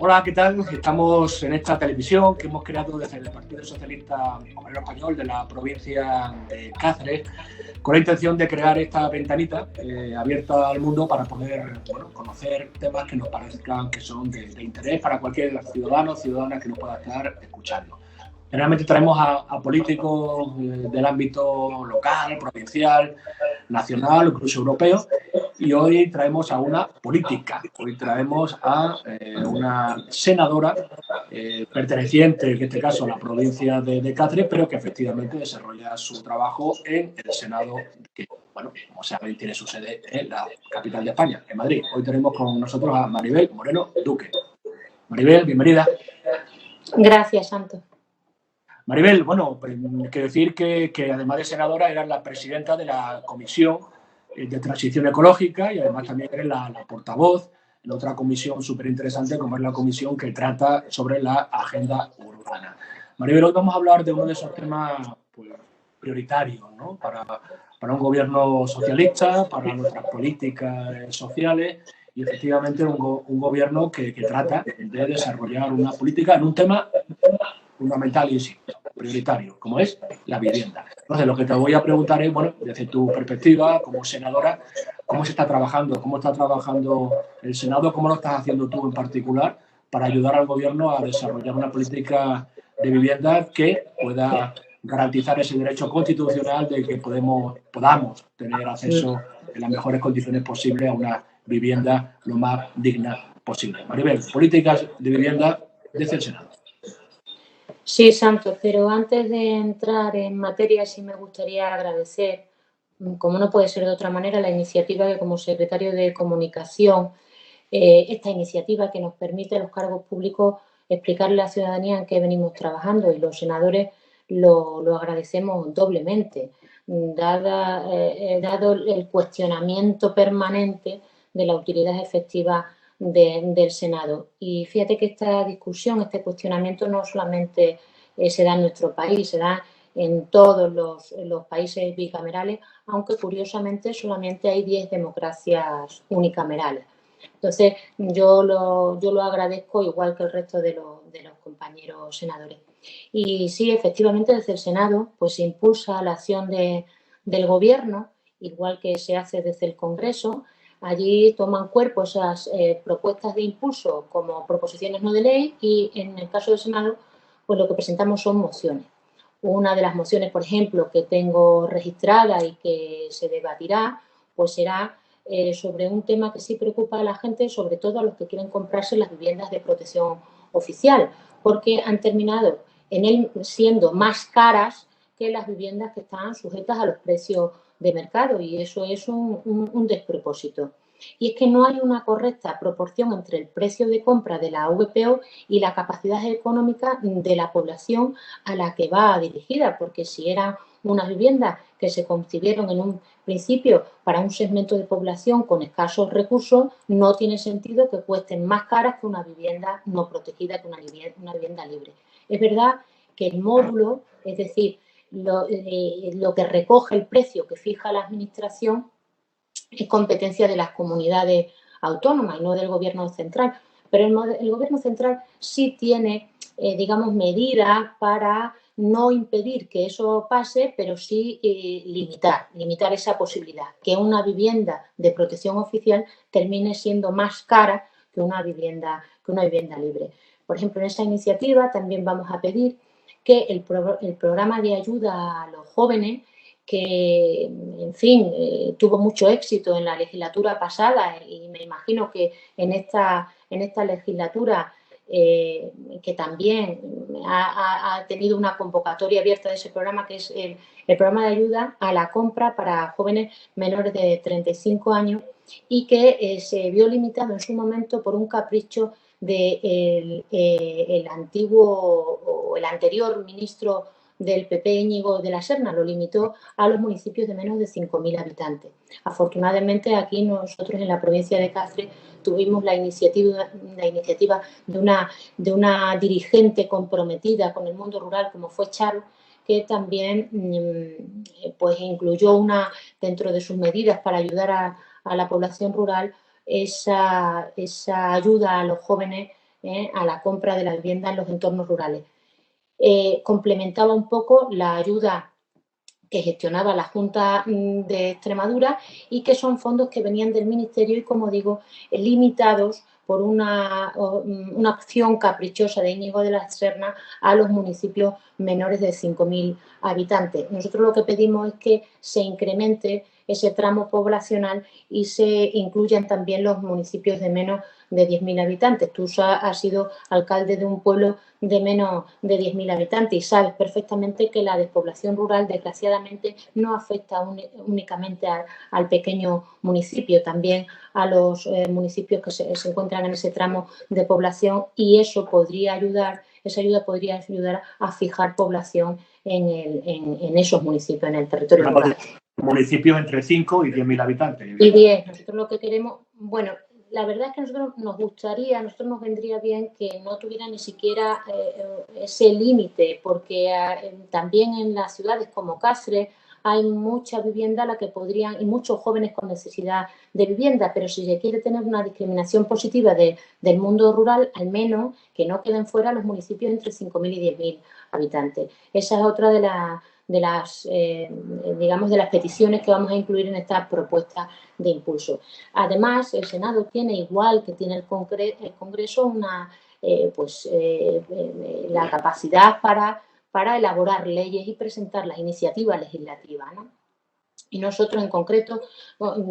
Hola, ¿qué tal? Estamos en esta televisión que hemos creado desde el Partido Socialista Obrero Español de la provincia de Cáceres, con la intención de crear esta ventanita abierta al mundo para poder conocer temas que nos parezcan que son de interés para cualquier ciudadano o ciudadana que nos pueda estar escuchando. Generalmente traemos a políticos del ámbito local, provincial, nacional o incluso europeo, y hoy traemos a una política. Hoy traemos a una senadora perteneciente, en este caso, a la provincia de Cáceres, pero que efectivamente desarrolla su trabajo en el Senado, que, bueno, como saben, tiene su sede en la capital de España, en Madrid. Hoy tenemos con nosotros a Maribel Moreno Duque. Maribel, bienvenida. Gracias, Santo. Maribel, bueno, quiero decir que además de senadora eras la presidenta de la Comisión de Transición Ecológica y además también eres la portavoz en otra comisión súper interesante como es la comisión que trata sobre la agenda urbana. Maribel, hoy vamos a hablar de uno de esos temas pues, prioritarios, ¿no? Para un gobierno socialista, para nuestras políticas sociales y efectivamente un gobierno que trata de desarrollar una política en un tema fundamental y prioritario, como es la vivienda. Entonces, lo que te voy a preguntar es, bueno, desde tu perspectiva como senadora, ¿cómo se está trabajando? ¿Cómo está trabajando el Senado? ¿Cómo lo estás haciendo tú en particular para ayudar al gobierno a desarrollar una política de vivienda que pueda garantizar ese derecho constitucional de que podamos tener acceso en las mejores condiciones posibles a una vivienda lo más digna posible? Maribel, políticas de vivienda desde el Senado. Sí, Santos, pero antes de entrar en materia sí me gustaría agradecer, como no puede ser de otra manera, la iniciativa que como secretario de Comunicación, esta iniciativa que nos permite a los cargos públicos explicarle a la ciudadanía en qué venimos trabajando y los senadores lo agradecemos doblemente, dado el cuestionamiento permanente de la utilidad efectiva del Senado. Y fíjate que esta discusión, este cuestionamiento no solamente se da en nuestro país, se da en todos los países bicamerales, aunque curiosamente solamente hay 10 democracias unicamerales. Entonces, yo lo agradezco igual que el resto de los compañeros senadores. Y sí, efectivamente, desde el Senado pues se impulsa la acción del Gobierno, igual que se hace desde el Congreso. Allí toman cuerpo esas propuestas de impulso como proposiciones no de ley y en el caso del Senado pues lo que presentamos son mociones. Una de las mociones, por ejemplo, que tengo registrada y que se debatirá, pues será sobre un tema que sí preocupa a la gente, sobre todo a los que quieren comprarse las viviendas de protección oficial, porque han terminado en él siendo más caras que las viviendas que están sujetas a los precios de mercado y eso es un despropósito. Y es que no hay una correcta proporción entre el precio de compra de la VPO y la capacidad económica de la población a la que va dirigida, porque si eran unas viviendas que se concibieron en un principio para un segmento de población con escasos recursos, no tiene sentido que cuesten más caras que una vivienda no protegida, que una vivienda libre. Es verdad que el módulo, es decir, lo que recoge el precio que fija la Administración, es competencia de las comunidades autónomas y no del Gobierno central. Pero el Gobierno central sí tiene, digamos, medidas para no impedir que eso pase, pero sí limitar esa posibilidad, que una vivienda de protección oficial termine siendo más cara que una vivienda libre. Por ejemplo, en esta iniciativa también vamos a pedir que el programa de ayuda a los jóvenes que, en fin, tuvo mucho éxito en la legislatura pasada y me imagino que en esta legislatura que también ha tenido una convocatoria abierta de ese programa, que es el programa de ayuda a la compra para jóvenes menores de 35 años y que se vio limitado en su momento por un capricho del el antiguo o el anterior ministro del PP, Íñigo de la Serna, lo limitó a los municipios de menos de 5.000 habitantes. Afortunadamente, aquí nosotros en la provincia de Cáceres tuvimos la iniciativa de una dirigente comprometida con el mundo rural como fue Charo, que también pues incluyó dentro de sus medidas para ayudar a la población rural esa ayuda a los jóvenes a la compra de la vivienda en los entornos rurales. Complementaba un poco la ayuda que gestionaba la Junta de Extremadura y que son fondos que venían del Ministerio y, como digo, limitados por una acción caprichosa de Íñigo de la Serna a los municipios menores de 5.000 habitantes. Nosotros lo que pedimos es que se incremente ese tramo poblacional y se incluyan también los municipios de menos de 10.000 habitantes. Tú has sido alcalde de un pueblo de menos de 10.000 habitantes y sabes perfectamente que la despoblación rural, desgraciadamente, no afecta únicamente al pequeño municipio, también a los municipios que se encuentran en ese tramo de población, y eso podría ayudar, esa ayuda podría ayudar a fijar población en esos municipios, en el territorio rural. Municipios entre 5 y 10.000 habitantes. Y 10. Nosotros lo que queremos, bueno, la verdad es que a nosotros nos gustaría, a nosotros nos vendría bien que no tuviera ni siquiera ese límite, porque también en las ciudades como Cáceres hay mucha vivienda a la que podrían, y muchos jóvenes con necesidad de vivienda, pero si se quiere tener una discriminación positiva del mundo rural, al menos que no queden fuera los municipios entre 5.000 y 10.000 habitantes. Esa es otra de las digamos, de las peticiones que vamos a incluir en esta propuesta de impulso. Además, el Senado tiene, igual que tiene el Congreso, la capacidad para elaborar leyes y presentar las iniciativas legislativas, ¿no? Y nosotros, en concreto,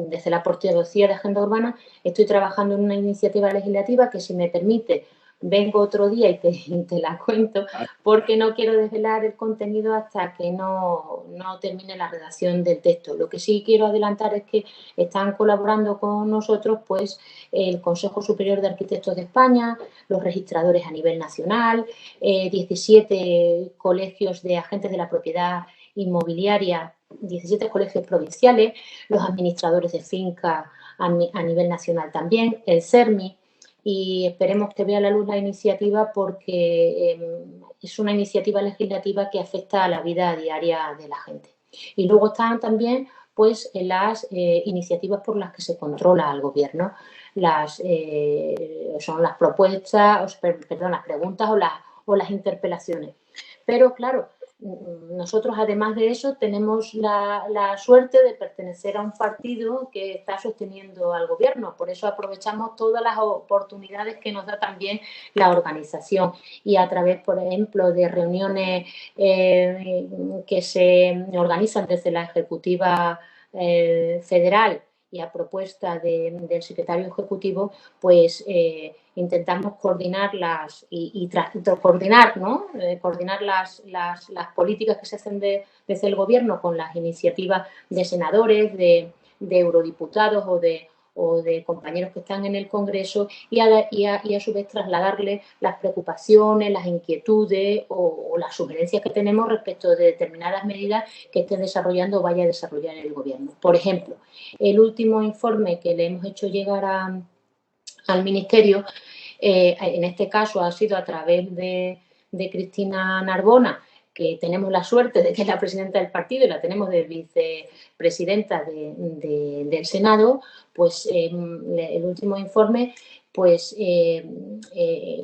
desde la Portavocía de Agenda Urbana, estoy trabajando en una iniciativa legislativa que, si me permite, vengo otro día y te la cuento, porque no quiero desvelar el contenido hasta que no termine la redacción del texto. Lo que sí quiero adelantar es que están colaborando con nosotros pues el Consejo Superior de Arquitectos de España, los registradores a nivel nacional, 17 colegios de agentes de la propiedad inmobiliaria, 17 colegios provinciales, los administradores de finca a nivel nacional también, el CERMI, y esperemos que vea la luz la iniciativa, porque es una iniciativa legislativa que afecta a la vida diaria de la gente. Y luego están también pues las iniciativas por las que se controla al gobierno, son las propuestas, las preguntas o las interpelaciones. Pero claro, nosotros, además de eso, tenemos la suerte de pertenecer a un partido que está sosteniendo al gobierno. Por eso aprovechamos todas las oportunidades que nos da también la organización, y a través, por ejemplo, de reuniones que se organizan desde la Ejecutiva Federal y a propuesta del secretario ejecutivo, pues intentamos coordinar coordinar las políticas que se hacen desde el gobierno con las iniciativas de senadores, de eurodiputados o de compañeros que están en el Congreso, y a su vez trasladarles las preocupaciones, las inquietudes o las sugerencias que tenemos respecto de determinadas medidas que esté desarrollando o vaya a desarrollar el gobierno. Por ejemplo, el último informe que le hemos hecho llegar al Ministerio, en este caso ha sido a través de Cristina Narbona, que tenemos la suerte de que es la presidenta del partido y la tenemos de vicepresidenta del Senado, pues el último informe, pues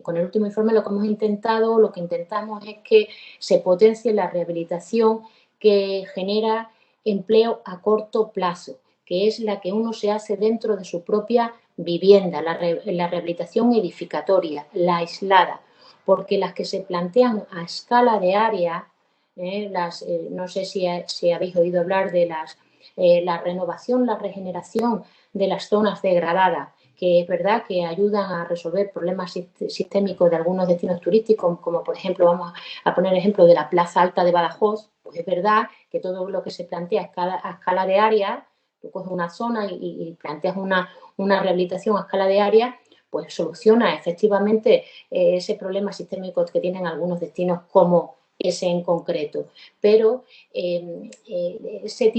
con el último informe lo que intentamos es que se potencie la rehabilitación que genera empleo a corto plazo, que es la que uno se hace dentro de su propia vivienda, la rehabilitación edificatoria, la aislada, porque las que se plantean a escala de área, no sé si habéis oído hablar de la renovación, la regeneración de las zonas degradadas, que es verdad que ayudan a resolver problemas sistémicos de algunos destinos turísticos, como por ejemplo, vamos a poner el ejemplo de la Plaza Alta de Badajoz. Pues es verdad que todo lo que se plantea a escala de área, tú coges una zona y planteas una rehabilitación a escala de área, pues soluciona efectivamente ese problema sistémico que tienen algunos destinos, como ese en concreto. Pero ese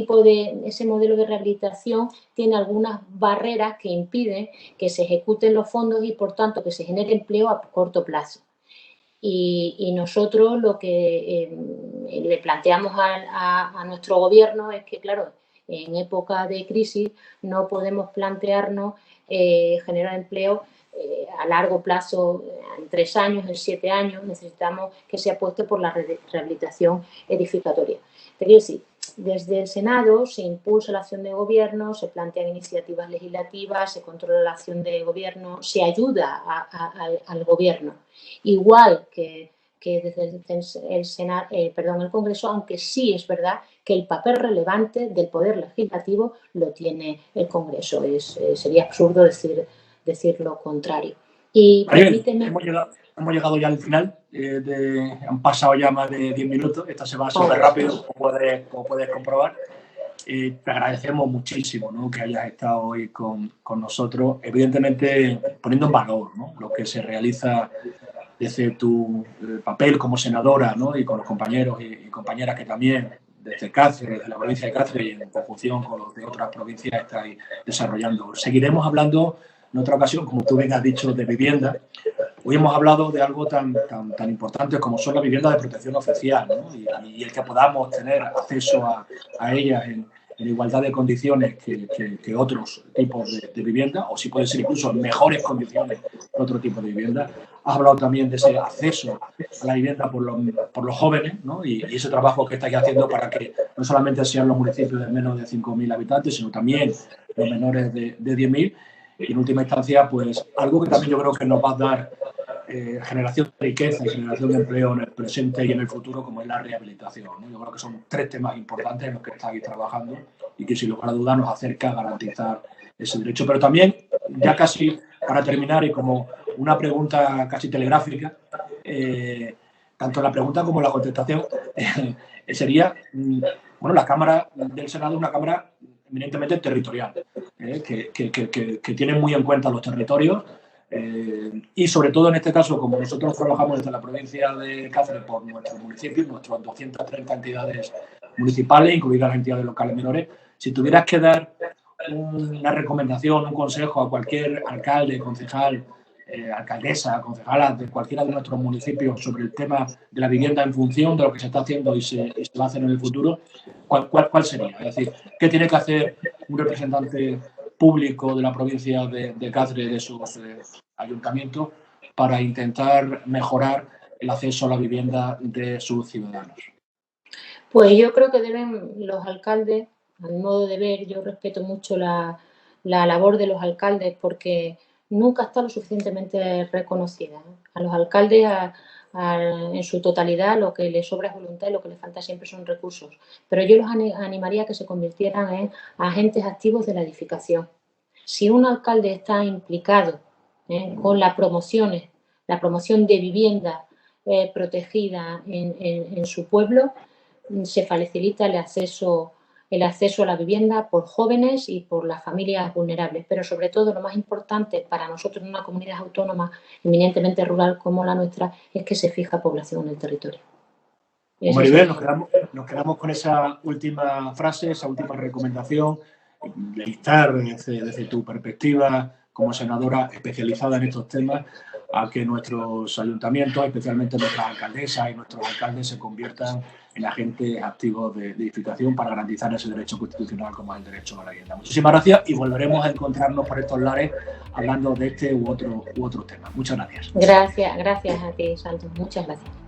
modelo de rehabilitación tiene algunas barreras que impiden que se ejecuten los fondos y, por tanto, que se genere empleo a corto plazo. Y nosotros lo que le planteamos a nuestro gobierno es que, claro, en época de crisis no podemos plantearnos generar empleo a largo plazo, 3 años, en 7 años, necesitamos que se apueste por la rehabilitación edificatoria. Te quiero decir, desde el Senado se impulsa la acción de gobierno, se plantean iniciativas legislativas, se controla la acción de gobierno, se ayuda al gobierno. Igual que desde el Congreso, aunque sí es verdad que el papel relevante del Poder Legislativo lo tiene el Congreso. Sería absurdo decir lo contrario. Y permíteme... Hemos llegado ya al final, han pasado ya más de 10 minutos, esto se va súper rápido, como puedes comprobar. Te agradecemos muchísimo, ¿no?, que hayas estado hoy con nosotros, evidentemente poniendo en valor, ¿no?, lo que se realiza desde tu papel como senadora, ¿no?, y con los compañeros y compañeras que también desde Cáceres, desde la provincia de Cáceres y en conjunción con los de otras provincias estáis desarrollando. Seguiremos hablando en otra ocasión, como tú bien has dicho, de vivienda. Hoy hemos hablado de algo tan importante como son las viviendas de protección oficial, ¿no?, y el que podamos tener acceso a ellas en igualdad de condiciones que otros tipos de vivienda, o si puede ser incluso en mejores condiciones que otro tipo de vivienda. Has hablado también de ese acceso a la vivienda por los jóvenes, ¿no?, y ese trabajo que estáis haciendo para que no solamente sean los municipios de menos de 5.000 habitantes, sino también los menores de 10.000. Y en última instancia, pues algo que también yo creo que nos va a dar generación de riqueza y generación de empleo en el presente y en el futuro, como es la rehabilitación, ¿no? Yo creo que son 3 temas importantes en los que estáis trabajando y que sin lugar a dudas nos acerca a garantizar ese derecho. Pero también, ya casi para terminar y como una pregunta casi telegráfica, tanto la pregunta como la contestación sería, bueno, la Cámara del Senado es una Cámara eminentemente territorial, que tiene muy en cuenta los territorios, y sobre todo en este caso, como nosotros trabajamos desde la provincia de Cáceres por nuestros municipios, nuestras 230 entidades municipales, incluidas las entidades locales menores, si tuvieras que dar una recomendación, un consejo a cualquier alcalde, concejal, alcaldesa, concejala de cualquiera de nuestros municipios sobre el tema de la vivienda en función de lo que se está haciendo y se va a hacer en el futuro, ¿cuál sería? Es decir, ¿qué tiene que hacer un representante público de la provincia de Cáceres, de sus ayuntamientos, para intentar mejorar el acceso a la vivienda de sus ciudadanos? Pues yo creo que deben los alcaldes, a mi modo de ver, yo respeto mucho la labor de los alcaldes porque nunca está lo suficientemente reconocida, ¿no? A los alcaldes, en su totalidad, lo que les sobra es voluntad y lo que les falta siempre son recursos. Pero yo los animaría a que se convirtieran en agentes activos de la edificación. Si un alcalde está implicado con la promoción de vivienda protegida en su pueblo, se facilita el acceso a la vivienda por jóvenes y por las familias vulnerables. Pero sobre todo, lo más importante para nosotros en una comunidad autónoma eminentemente rural como la nuestra es que se fija población en el territorio. Maribel, nos quedamos con esa última frase, esa última recomendación, de instar desde tu perspectiva como senadora especializada en estos temas a que nuestros ayuntamientos, especialmente nuestras alcaldesas y nuestros alcaldes, se conviertan en agentes activos de edificación para garantizar ese derecho constitucional como es el derecho a la vivienda. Muchísimas gracias y volveremos a encontrarnos por estos lares hablando de este u otro tema. Muchas gracias. Gracias a ti, Santos. Muchas gracias.